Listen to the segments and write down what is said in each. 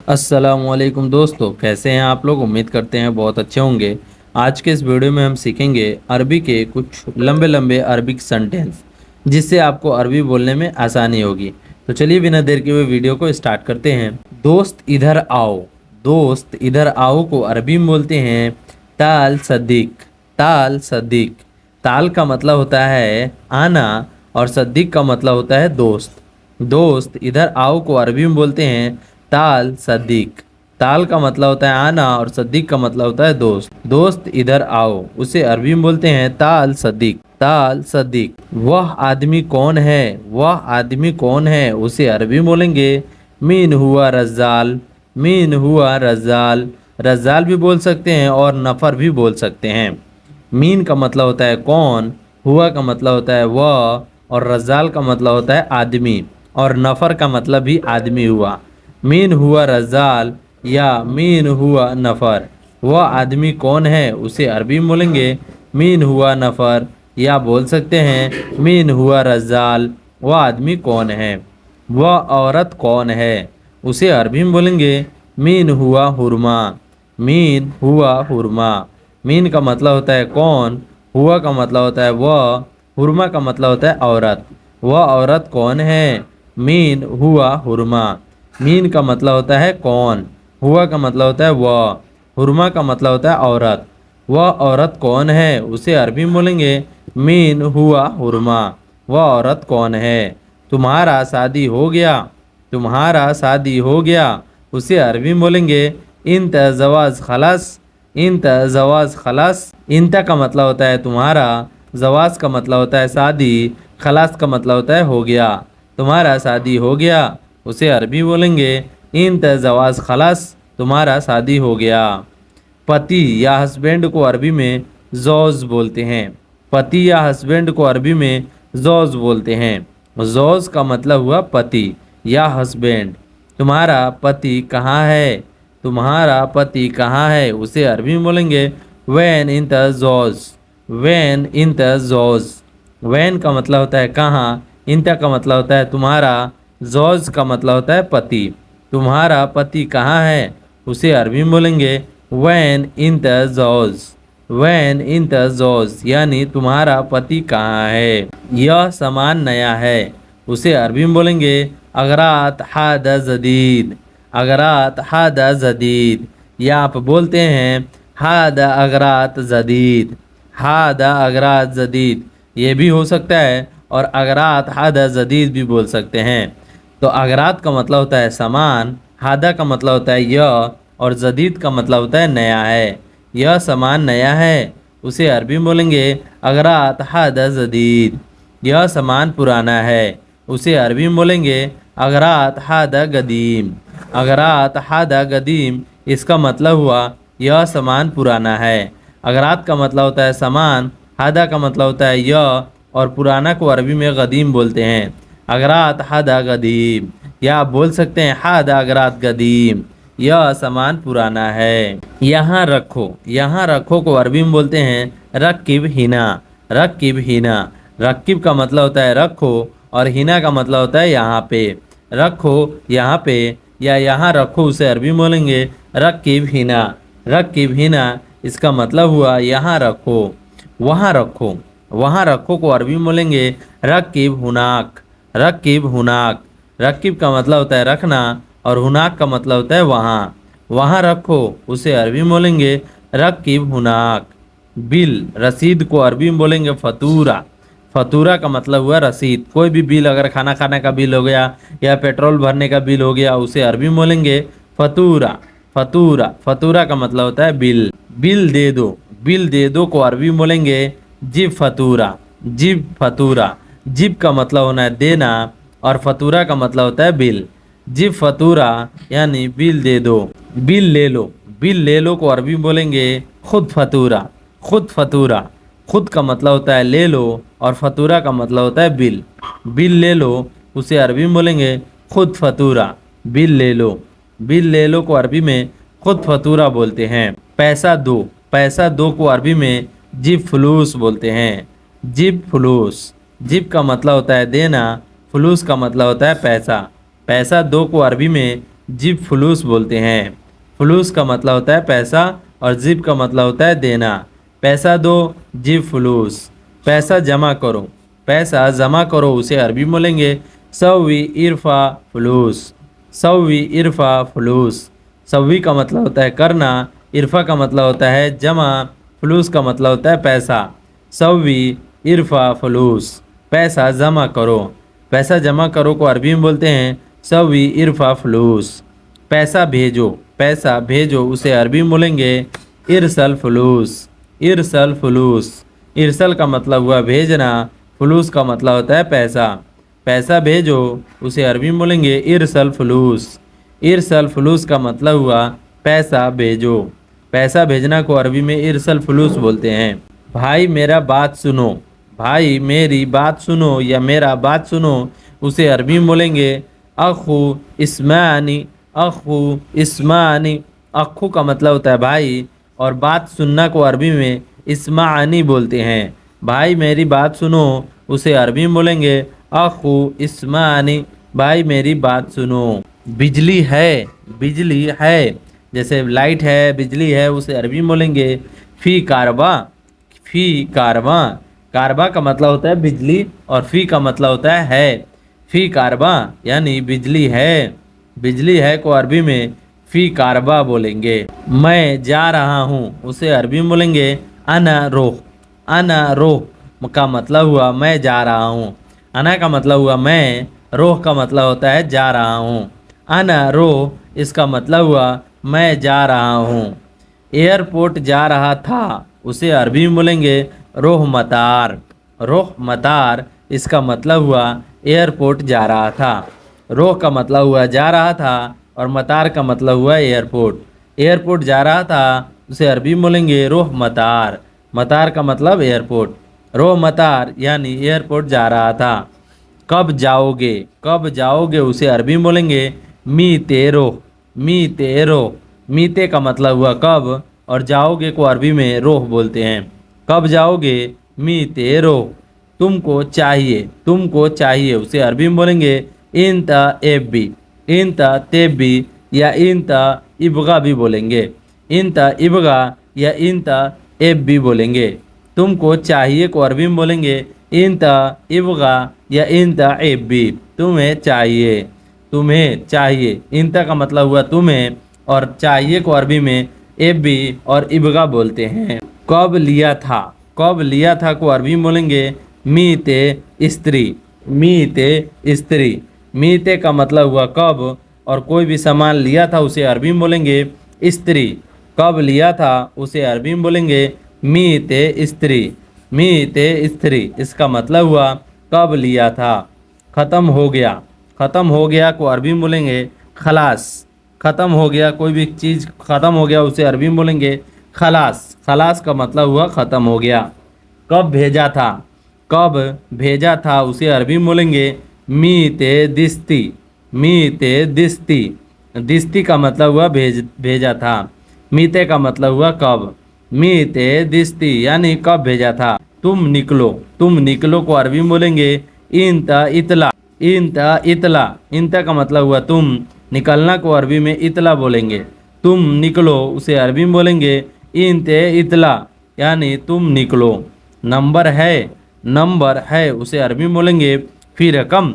अस्सलामुअलैकुम दोस्तों, कैसे हैं आप लोग। उम्मीद करते हैं बहुत अच्छे होंगे। आज के इस वीडियो में हम सीखेंगे अरबी के कुछ लंबे लंबे अरबिक सेंटेंस, जिससे आपको अरबी बोलने में आसानी होगी। तो चलिए बिना देर के हुए वीडियो को स्टार्ट करते हैं। दोस्त इधर आओ। दोस्त इधर आओ को अरबी में बोलते हैं ताल सदीक। ताल सदीक। ताल का मतलब होता है आना और सदीक का मतलब होता है दोस्त। दोस्त इधर आओ को अरबी में बोलते हैं ताल सदीक। ताल का मतलब होता है आना और सदीक का मतलब होता है दोस्त। दोस्त इधर आओ उसे अरबी में बोलते हैं ताल सदीक। ताल सदीक। वह आदमी कौन है। वह आदमी कौन है उसे अरबी में बोलेंगे मीन हुआ रज्जाल। मीन हुआ रज्जाल। रज्जाल भी बोल सकते हैं और नफर भी बोल सकते हैं। मीन का मतलब होता है कौन, हुआ का मतलब होता है वह, और रज्जाल का मतलब होता है आदमी, और नफर का मतलब भी आदमी हुआ। मीन हुआ रज्जाल या मीन हुआ नफर। वह आदमी कौन है उसे अरबी में बोलेंगे मीन हुआ नफर, या बोल सकते हैं मीन हुआ रज्जाल। वह आदमी कौन है। वह औरत कौन है उसे अरबी में बोलेंगे मीन हुआ हुरमा। मीन हुआ हुरमा। मीन का मतलब होता है कौन, हुआ का मतलब होता है वह, हुरमा का मतलब होता है औरत। वह औरत कौन है। मीन हुआ हुरमा। मीन का मतलब होता है कौन, हुआ का मतलब होता है वह, हुरमा का मतलब होता है औरत। वह औरत कौन है उसे अरबी में बोलेंगे मीन हुआ हुरमा। वह औरत कौन है। तुम्हारा शादी हो गया। तुम्हारा शादी हो गया उसे अरबी में बोलेंगे इंत जवाज खलास। इंत जवाज खलास। इंत का मतलब होता है तुम्हारा, जवाज का मतलब होता है शादी, खलास का मतलब होता है हो गया। तुम्हारा शादी हो गया उसे अरबी बोलेंगे इंत जवाज खलास। तुम्हारा शादी हो गया। पति या हस्बैंड को अरबी में जौज बोलते हैं। पति या हस्बैंड को अरबी में जौज बोलते हैं। जौज का मतलब हुआ पति या हस्बैंड। तुम्हारा पति कहाँ है। तुम्हारा पति कहाँ है उसे अरबी में बोलेंगे वैन इन द जौज। वैन इन द जौज। वैन का मतलब होता है कहाँ, इंता का मतलब होता है तुम्हारा, जौज का मतलब होता है पति। तुम्हारा पति कहाँ है उसे अरबी में बोलेंगे वैन इन द जौज। वैन इन द जौज यानी तुम्हारा पति कहाँ है। यह सामान नया है उसे अरबी में बोलेंगे अगरात हाद जदीद। अगरात हाद जदीद, या आप बोलते हैं हाद अगरात जदीद। हाद अगरात जदीद ये भी हो सकता है, और अगरात हादा जदीद भी बोल सकते हैं। तो अगरात का मतलब होता है सामान, हादा का मतलब होता है यह, और जदीद का मतलब होता है नया है। यह सामान नया है उसे अरबी में बोलेंगे अगरात हादा जदीद। यह सामान पुराना है उसे अरबी में बोलेंगे अगरात हादा गदीम। अगरात हादा गदीम इसका मतलब हुआ यह सामान पुराना है। अगरात का मतलब होता है सामान, हादा का मतलब होता है यह, और पुराना को अरबी में गदीम बोलते हैं। अगरात हादा गदीम, या आप बोल सकते हैं हादा अगरात गदीम। यह सामान पुराना है। यहाँ रखो। यहाँ रखो को अरबी में बोलते हैं रक्किब हिना। रक्किब हिना। रक्किब का मतलब होता है रखो, और हिना का मतलब होता है यहाँ पे। रखो यहाँ पे, या यहाँ रखो उसे अरबी में बोलेंगे रक्किब हिना। रक्किब हिना इसका मतलब हुआ यहाँ रखो। वहाँ रखो। वहाँ रखो को अरबी में बोलेंगे रकीब हुनाक। रकीब हुनाक। रकीब का मतलब होता है रखना, और हुनाक का मतलब होता है वहाँ। वहाँ रखो उसे अरबी में बोलेंगे रकीब हुनाक। बिल रसीद को अरबी में बोलेंगे फतूरा। फतूरा का मतलब हुआ रसीद। कोई भी बिल, अगर खाना खाने का बिल हो गया या पेट्रोल भरने का बिल हो गया उसे अरबी में बोलेंगे फतूरा। फतूरा। फतूरा का मतलब होता है बिल। बिल दे दो। बिल दे दो को अरबी में बोलेंगे जिब फतूरा। जिब फतूरा। जिब का मतलब होना है देना, और फतूरा का मतलब होता है बिल। जिब फतूरा यानी बिल दे दो। बिल ले लो। बिल ले लो को अरबी में बोलेंगे खुद फतूरा। खुद फतूरा। खुद का मतलब होता है ले लो, और फतूरा का मतलब होता है बिल। बिल ले लो उसे अरबी में बोलेंगे खुद फतूरा। बिल ले लो। बिल ले लो को अरबी में खुद फतूरा बोलते हैं। पैसा दो। पैसा दो को अरबी में जिब फलूस बोलते हैं। जिब फलूस। जिब का मतलब होता है देना, फलूस का मतलब होता है पैसा। पैसा दो को अरबी में जिब फलूस बोलते हैं। फलूस का मतलब होता है पैसा और जिब का मतलब होता है देना। पैसा दो, जिब फलूस। पैसा जमा करो, पैसा जमा करो उसे अरबी में बोलेंगे सवी इरफा फलूस। सवी इरफा फलूस। सवी का मतलब होता है करना, इरफा का मतलब होता है जमा, फलूस का मतलब होता है पैसा। सवी इरफा फलूस, पैसा जमा करो। पैसा जमा करो को अरबी में बोलते हैं सवी इरफा फलूस। पैसा भेजो, पैसा भेजो उसे अरबी में बोलेंगे इरसल फलूस। इरसल फलूस। इरसल का मतलब हुआ भेजना, फलूस का मतलब होता है पैसा। पैसा भेजो उसे अरबी में बोलेंगे इरसल फलूस। इरसल फलूस का मतलब हुआ पैसा भेजो। पैसा भेजना को अरबी में इरसल फलूस बोलते हैं। भाई मेरा बात सुनो, भाई मेरी बात सुनो या मेरा बात सुनो उसे अरबी में बोलेंगे अखू इस्मानी। अखू इस्मानी। अखू का मतलब होता है भाई और बात सुनना को अरबी में इस्मानी बोलते हैं। भाई मेरी बात सुनो उसे अरबी में बोलेंगे अखू इस्मानी। भाई मेरी बात सुनो। बिजली है, बिजली है, जैसे लाइट है, बिजली है, उसे अरबी में बोलेंगे फी कारबा। फी कारबा। कारबा का मतलब होता है बिजली और फी का मतलब होता है। फी कारबा यानी बिजली है। बिजली है को अरबी में फी कारबा बोलेंगे। मैं जा रहा हूँ उसे अरबी में बोलेंगे अना रोह। अना रोह का मतलब हुआ मैं जा रहा हूँ। अना का मतलब हुआ मैं, रोह का मतलब होता है जा रहा हूँ। अना रोह इसका मतलब हुआ मैं जा रहा हूँ। एयरपोर्ट जा रहा था उसे अरबी में बोलेंगे रोह मतार। रोह मतार इसका मतलब हुआ एयरपोर्ट जा रहा था। रोह का मतलब हुआ जा रहा था और मतार का मतलब हुआ एयरपोर्ट। एयरपोर्ट जा रहा था उसे अरबी में बोलेंगे रोह मतार। मतार का मतलब एयरपोर्ट। रोह मतार यानी एयरपोर्ट जा रहा था। कब जाओगे, कब जाओगे उसे अरबी में बोलेंगे मी तेरो। मी तेरो। मीते का मतलब हुआ कब और जाओगे को अरबी में रोह बोलते हैं। कब जाओगे मी तेरो। तुमको चाहिए, तुमको चाहिए उसे अरबी में बोलेंगे इंता एबी। इंता तेबी या इंता इबगा भी बोलेंगे। इंता इबगा या इंता एबी बोलेंगे। तुमको चाहिए को अरबी में बोलेंगे इंता इबगा या इंता एबी। तुम्हें चाहिए, तुम्हें चाहिए। इंता का मतलब हुआ तुम्हें और चाहिए को अरबी में एबी और इबगा बोलते हैं। कब लिया था, कब लिया था को अरबी में बोलेंगे मीते स्त्री। मीते स्त्री। मीते का मतलब हुआ कब और कोई भी सामान लिया था उसे अरबी में बोलेंगे स्त्री। कब लिया था उसे अरबी में बोलेंगे मीते स्त्री। मीते स्त्री इसका मतलब हुआ कब लिया था। ख़त्म हो गया। ख़त्म हो गया को अरबी में बोलेंगे खलास। ख़त्म हो गया, कोई भी चीज़ ख़त्म हो गया उसे अरबी में बोलेंगे खलास। खलास का मतलब हुआ ख़त्म हो गया। कब भेजा था, कब भेजा था उसे अरबी में बोलेंगे मीते दिस्ती। मीते दिस्ती। दिस्ती का मतलब हुआ भेजा था। मीते का मतलब हुआ कब। मीते दिस्ती यानी कब भेजा था। तुम निकलो। तुम निकलो को अरबी में बोलेंगे इंता इतला। इंता इतला। इंता का मतलब हुआ तुम। निकलना को अरबी में इतला बोलेंगे। तुम निकलो उसे अरबी में बोलेंगे इंते इतला यानी तुम निकलो। नंबर है, नंबर है उसे अरबी में बोलेंगे फी रकम।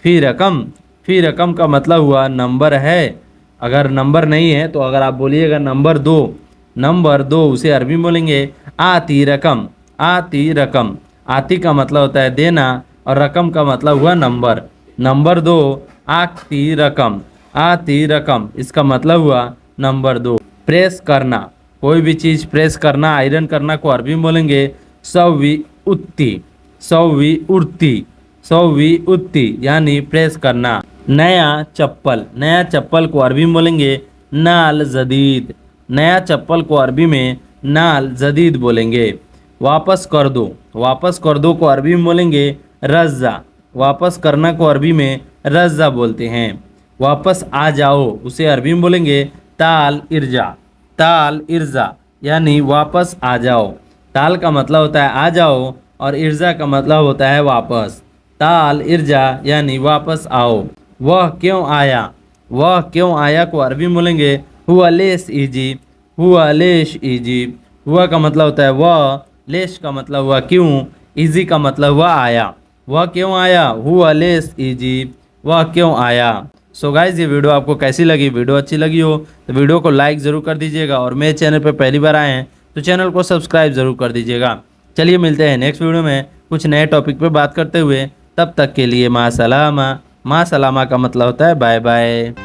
फी रकम। फी रकम का मतलब हुआ नंबर है। अगर नंबर नहीं है तो अगर आप बोलिएगा नंबर दो, नंबर दो उसे अरबी में बोलेंगे आती रकम। आती रकम। आती का मतलब होता है देना और रकम का मतलब हुआ नंबर। नंबर दो आती रकम। आती रकम इसका मतलब हुआ नंबर दो। प्रेस करना। कोई भी चीज़ प्रेस करना, आयरन करना को अरबी में बोलेंगे सवी उत्ती। सवी उड़ती। सवी उत्ती यानी प्रेस करना। नया चप्पल। नया चप्पल को अरबी में बोलेंगे नाल जदीद। नया चप्पल को अरबी में नाल जदीद बोलेंगे। वापस कर दो। वापस कर दो को अरबी में बोलेंगे रज़्ज़ा। वापस करना को अरबी में रज़्ज़ा बोलते हैं। वापस आ जाओ उसे अरबी में बोलेंगे ताल इर्जा। ताल इर्जा यानी वापस आ जाओ। ताल का मतलब होता है आ जाओ और इर्जा का मतलब होता है वापस। ताल इर्जा यानी वापस आओ। वह क्यों आया। वह क्यों आया को अरबी में बोलेंगे हुआ लेस इजी, हुआ लेश इजी। हुआ का मतलब होता है वह, लेश का मतलब हुआ क्यों, इजी का मतलब हुआ आया। वह क्यों आया, हुआ लेस इजी, वह क्यों आया। सो गाइज ये वीडियो आपको कैसी लगी, वीडियो अच्छी लगी हो तो वीडियो को लाइक ज़रूर कर दीजिएगा, और मेरे चैनल पर पहली बार आए हैं तो चैनल को सब्सक्राइब ज़रूर कर दीजिएगा। चलिए मिलते हैं नेक्स्ट वीडियो में कुछ नए टॉपिक पे बात करते हुए। तब तक के लिए माँ सलामा। माँ सलामा का मतलब होता है बाय बाय।